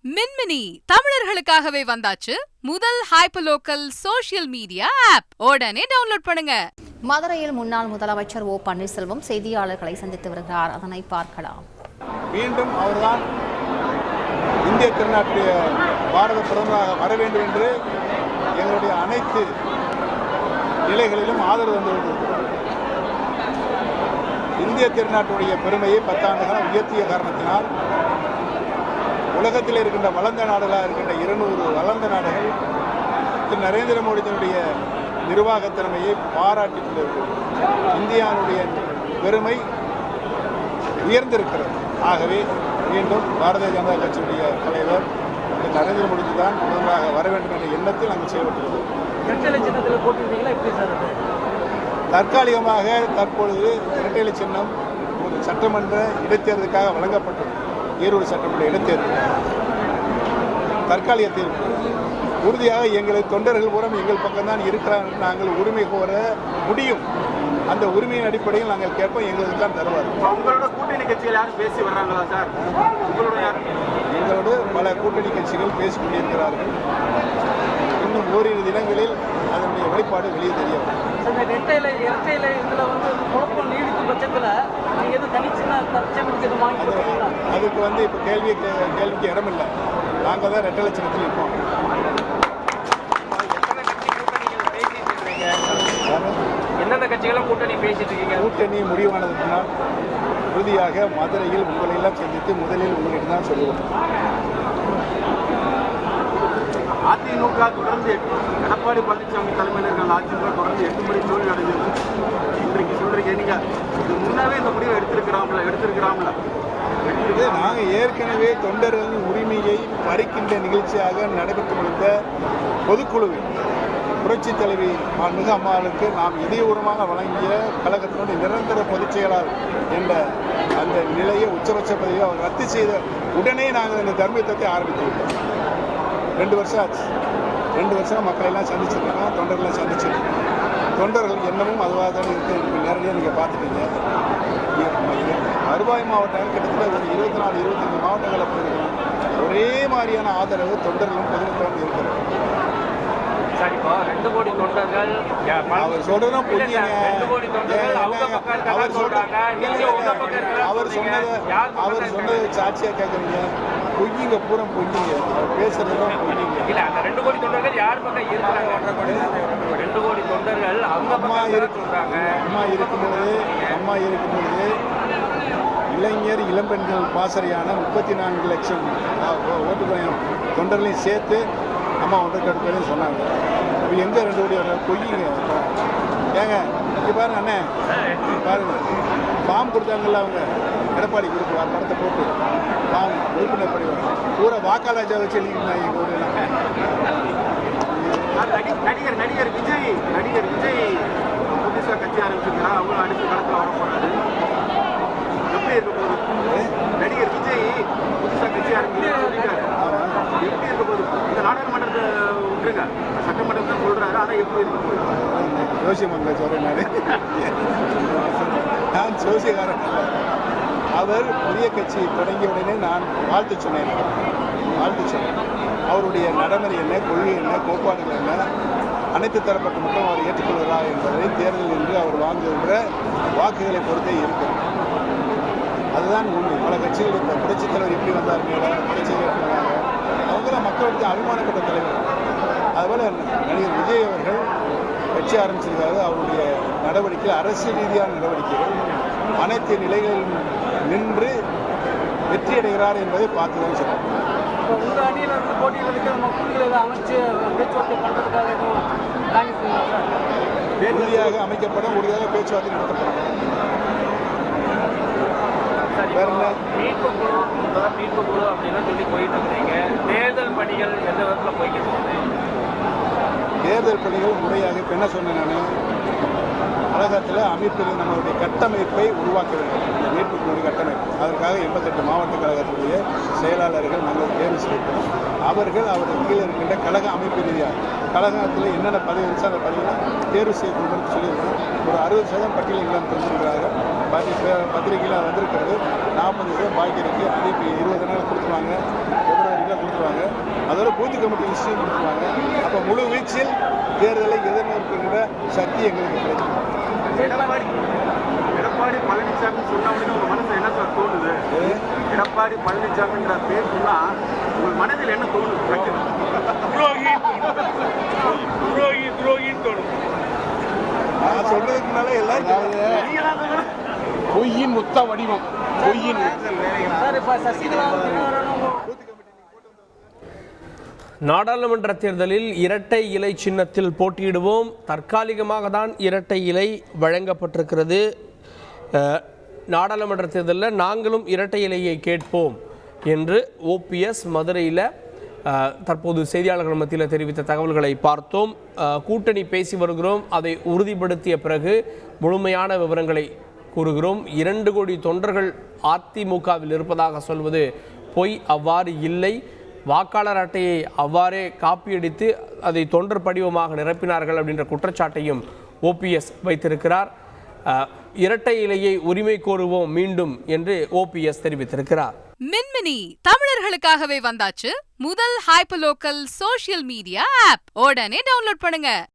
மின்மினி தமிழர்களுக்காகவே வந்தாச்சு முதல் ஹைப்பர்லோக்கல் சோஷியல் மீடியா ஆப். உடனே டவுன்லோட் பண்ணுங்க. மதுரையில் முன்னாள் முதலமைச்சர் ஓ பன்னீர்செல்வம் செய்தியாளர்களை சந்தித்து வருகிறார். அதனை பார்க்கலாம். மீண்டும் அவர்தான் இந்திய திருநாட்டுடைய பாரத பிரதமராக வர வேண்டும் என்று எங்களுடைய அனைத்து நிலைகளிலும் ஆதரவு வந்து இந்திய திருநாட்டுடைய பெருமையை 10 ஆண்டுகள் உயர்த்திய காரணத்தினால் உலகத்தில் இருக்கின்ற வளர்ந்த நாடுகளாக இருக்கின்ற 200 வளர்ந்த நாடுகள் திரு நரேந்திர மோடியினுடைய நிர்வாக திறமையை பாராட்டி கொண்டிருக்கிறது. இந்தியாவுடைய பெருமை உயர்ந்திருக்கிறது. ஆகவே மீண்டும் பாரதிய ஜனதா கட்சியுடைய தலைவர் திரு நரேந்திர மோடிஜி தான் முதல்வராக வர வேண்டும் என்ற எண்ணத்தில் நாங்கள் செயல்பட்டுள்ளோம். தற்காலிகமாக தற்பொழுது இரட்டை சின்னம் ஒரு சட்டமன்ற இடைத்தேர்தலுக்காக வழங்கப்பட்டது. ஈரோடு சட்டமன்ற இடைத்தேர்தல் தற்காலிக தீர்வு. உறுதியாக எங்களை தொண்டர்கள் பூரம் எங்கள் பக்கம்தான் இருக்கிறார்கள். நாங்கள் உரிமை கோர முடியும். அந்த உரிமையின் அடிப்படையில் நாங்கள் கேட்போம். எங்களுக்கு தான் தருவார். உங்களோட கூட்டணி கட்சிகள் யாரும் பேசி வர்றாங்களா சார்? எங்களோடு பல கூட்டணி கட்சிகள் பேசிக் கொண்டிருக்கிறார்கள். இன்னும் ஓரிரு தினங்களில் அதனுடைய வெளிப்பாடு வெளியே தெரிய வரும். அதுக்கு இப்போ கேள்விக்கு இடமில்லை. நாங்கள் தான் ரெட்டை லட்சணத்தில் இருப்போம். எந்தெந்த கட்சிகளும் கூட்டணி பேசிட்டு இருக்கீங்க? கூட்டணி முடிவானதுனால் உறுதியாக மதுரையில் உங்களை எல்லாம் சந்தித்து முதலில் உங்களிடம் தான் சொல்லுவோம். அதிமுக தொடர்ந்து எடப்பாடி பழனிசாமி தலைமையில் இருக்கிற அதிமுக தொடர்ந்து 8 முறை தோல்வி அடைஞ்சிருக்கு. இன்றைக்கு சொல்றீங்க நீங்க இது முன்னாவே இந்த முடிவை எடுத்திருக்கிறாங்களா? நாங்கள் ஏற்கனவே தொண்டர்களின் உரிமையை பறிக்கின்ற நிகழ்ச்சியாக நடைபெற்று முடிந்த பொதுக்குழுவில் புரட்சி தலைவி மிக அம்மாவுக்கு நாம் இதயபூர்வமாக வழங்கிய கழகத்தினுடைய நிரந்தர பொதுச் செயலாளர் என்ற அந்த நிலையை உச்சபட்ச பதவியை அவர் ரத்து செய்த உடனே நாங்கள் இந்த தர்மயுத்தத்தை ஆரம்பித்து விட்டோம். 2 வருஷம் ஆச்சு. 2 வருஷம் மக்களெல்லாம் சந்திச்சிருக்கோம், தொண்டர்களெல்லாம் சந்திச்சிருக்கோம். தொண்டர்கள் என்னமும் அதுவாக தான் இருக்குது. நேரடியாக நீங்கள் பார்த்துட்டீங்க. வருவாய் மாவட்டம் கிட்டத்தட்ட ஒரு 24-25 மாவட்டங்களை போயிருக்கோம். ஒரே மாதிரியான ஆதரவு தொண்டர்களும் பொதுமக்களும் இருக்கிறது. அவர் சொல்றதும் பொய்யுங்க. அவர் சொன்னது சாட்சியா கேட்குறீங்க. பொய்யுங்க, பூரா பொய்யுங்க. அவர் பேசுறதுதான் பொய்யுங்க. அம்மா இருக்கும்போது இளைஞர் இளம்பெண்கள் பாசறையான 34 லட்சம் ஓட்டு தொண்டர்களையும் சேர்த்து அம்மா ஒன்றுக்கு எடுப்பதுன்னு சொன்னாங்க. இப்போ எங்கே 2 கோடி வர பொய்யுங்க. ஏங்க இங்கே பாருங்க அண்ணே, பாருங்க ஃபார்ம் கொடுத்தாங்கல்ல அவங்க எடப்பாடி கொடுக்குவார் படத்தை போட்டு ஃபார்ம் உறுப்பினர் படிவாங்க. பூரா வாக்காளராஜா வச்சு எழுதிக்கிறாங்க எங்கள் ஊரெல்லாம். நடிகர் விஜய் புதுசாக கட்சி ஆரம்பிச்சிருக்கிறா. அவங்களும் அடுத்த காலத்தில் வர போறாரு. எப்படி இருக்க போகுது? நடிகர் விஜய் புதுசாக கட்சி ஆரம்பிச்சிருக்காரு. எப்படி இருக்க போகுது? இந்த நாடாளுமன்றத்தை விட்டுருங்க, சட்டமன்றத்தை சொல்றாரு. ஆனால் எப்படி இருக்க போகுது? ஜோசியமங்க சொல்றேன். நான் ஜோசியக்காரன். அவர் புதிய கட்சி தொடங்கிய உடனே நான் வாழ்த்து சொன்னேன். அவருடைய நடைமுறை என்ன, கொள்கை என்ன, கோட்பாடுகள் என்ன, அனைத்து தரப்பட்ட மக்களும் அவர் ஏற்றுக்கொள்கிறார் என்பதை தேர்தல் என்று அவர் வாங்குகின்ற வாக்குகளை பொறுத்தே இருக்கிறது. அதுதான் உண்மை. பல கட்சிகள் இப்போ புரட்சித் தலைவர் எப்படி வந்தார், புரட்சிகள் எப்படி வந்தாங்க, அவங்களாம் மக்களுக்கு அபிமானப்பட்ட தலைவர். அதுபோல் நடிகர் விஜய் அவர்கள் கட்சி ஆரம்பிச்சிருக்காரு. அவருடைய நடவடிக்கை அரசியல் ரீதியான நடவடிக்கைகள் அனைத்து நிலைகளிலும் நின்று வெற்றி அடைகிறார் என்பதை பார்த்து தான் சொல்லுவோம். உறுதியாக அமைக்கப்படும், உறுதியாக பேச்சுவார்த்தை நடத்தப்படும். மீட்பு குழு அப்படின்னு சொல்லி போயிட்டு இருக்கீங்க. தேர்தல் பணிகள் எந்த விதத்தில் போய்கிட்டு இருக்கு? தேர்தல் பணிகள் முறையாக இப்போ என்ன சொன்னேன் நான், கழகத்தில் அமைப்பில் நம்மளுடைய கட்டமைப்பை உருவாக்க வேண்டும். மீட்பு குழு கட்டமைப்பு, அதற்காக 88 மாவட்ட கழகத்துடைய செயலாளர்கள் நாங்கள் தேர்வு செய்கிறோம். அவர்கள் கீழே இருக்கின்ற கழக அமைப்பு ரீதியாக கழகத்தில் என்னென்ன பதவி இருந்துச்சோ அந்த பதவியில் தேர்வு செய்யணும்னு சொல்லியிருக்கோம். ஒரு 60% பட்டியல் எல்லாம் தெரிஞ்சிருக்கிறார்கள். பத்திரிகையில் வந்திருக்கிறது. 40 பாக்கி இருக்குது. அது இப்போ 20 நாள் கொடுத்துருவாங்க. பிப்ரவரியில் கொடுத்து பூத் கமிட்டி லிஸ்டையும் கொடுத்துருவாங்க. அப்போ முழு வீச்சில் தேர்தலை எதிர்நோக்குகின்ற சக்தி எங்களுக்கு கிடைக்கும். எடப்பாடி பழனிசாமி சொன்ன உடனே உங்க மனசுல என்ன சார் தோணுது? எடப்பாடி பழனிசாமின்ற பேர் சொன்னா உங்க மனதில் என்ன தோணுது? தோணும். நான் சொல்றதுக்கு முன்னால எல்லாரும் பொய்யின் மொத்த வடிவம் பொய்யின். நாடாளுமன்ற தேர்தலில் இரட்டை இலை சின்னத்தில் போட்டியிடுவோம். தற்காலிகமாக தான் இரட்டை இலை வழங்கப்பட்டிருக்கிறது. நாடாளுமன்ற தேர்தலில் நாங்களும் இரட்டை இலையை கேட்போம் என்று ஓபிஎஸ் மதுரையில் தற்போது செய்தியாளர்கள் மத்தியில் தெரிவித்த தகவல்களை பார்த்தோம். கூட்டணி பேசி வருகிறோம், அதை உறுதிப்படுத்திய பிறகு முழுமையான விவரங்களை கூறுகிறோம். 2 கோடி தொண்டர்கள் அதிமுகவில் இருப்பதாக சொல்வது பொய், அவ்வாறு இல்லை. வாக்காளர் அட்டையை அவ்வாறே காப்பியடித்து அதை தொண்டர் படிவமாக நிரப்பினார்கள் அப்படின்ற குற்றச்சாட்டையும் ஓபிஎஸ் வைத்திருக்கிறார். இரட்டை இலையை உரிமை கோருவோம் மீண்டும் என்று ஓபிஎஸ் தெரிவித்திருக்கிறார். மின்மினி தமிழர்களுக்காகவே வந்தாச்சு முதல் hyper local social media app. உடனே டவுன்லோட் பண்ணுங்க.